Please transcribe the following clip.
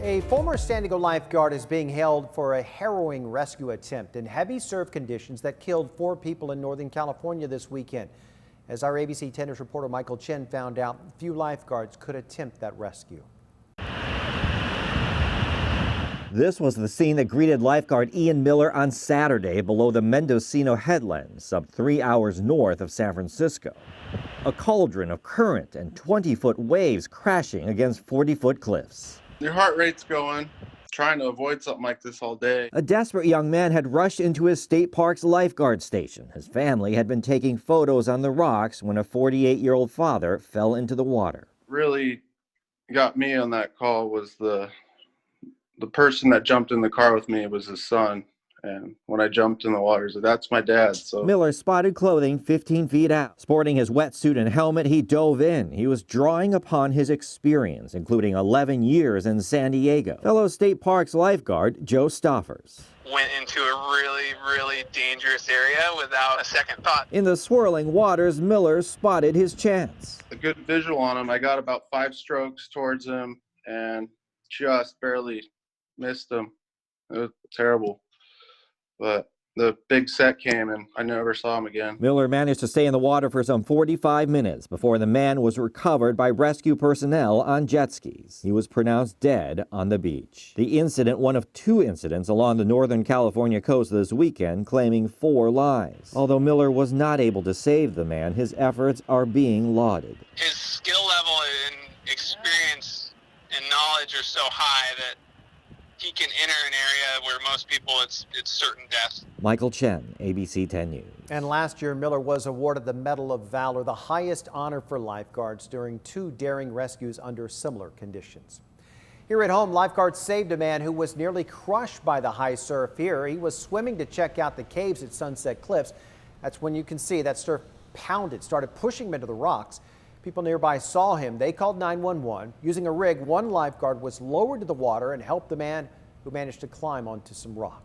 A former San Diego lifeguard is being held for a harrowing rescue attempt in heavy surf conditions that killed 4 people in Northern California this weekend. As our ABC 10 News reporter Michael Chen found out, few lifeguards could attempt that rescue. This was the scene that greeted lifeguard Ian Miller on Saturday below the Mendocino headland, some 3 hours north of San Francisco. A cauldron of current and 20-foot waves crashing against 40-foot cliffs. Your heart rate's going, trying to avoid something like this all day. A desperate young man had rushed into his state park's lifeguard station. His family had been taking photos on the rocks when a 48-year-old father fell into the water. Really got me on that call was the person that jumped in the car with me was his son. And when I jumped in the water, so that's my dad. So Miller spotted clothing 15 feet out. Sporting his wetsuit and helmet, he dove in. He was drawing upon his experience, including 11 years in San Diego. Fellow State Parks lifeguard Joe Stoffers went into a really dangerous area without a second thought. In the swirling waters, Miller spotted his chance. a good visual on him. I got about 5 strokes towards him and just barely missed him. It was terrible. But the big set came and I never saw him again. Miller managed to stay in the water for some 45 minutes before the man was recovered by rescue personnel on jet skis. He was pronounced dead on the beach. The incident, one of 2 incidents along the Northern California coast this weekend, claiming 4 lives. Although Miller was not able to save the man, his efforts are being lauded. His skill level and experience and knowledge are so high that he can enter an area where most people it's certain death. Michael Chen, ABC 10 News. And last year, Miller was awarded the Medal of Valor, the highest honor for lifeguards during 2 daring rescues under similar conditions. Here at home, lifeguards saved a man who was nearly crushed by the high surf here. He was swimming to check out the caves at Sunset Cliffs. That's when you can see that surf pounded, started pushing him into the rocks. People nearby saw him. They called 911. Using a rig, one lifeguard was lowered to the water and helped the man who managed to climb onto some rocks.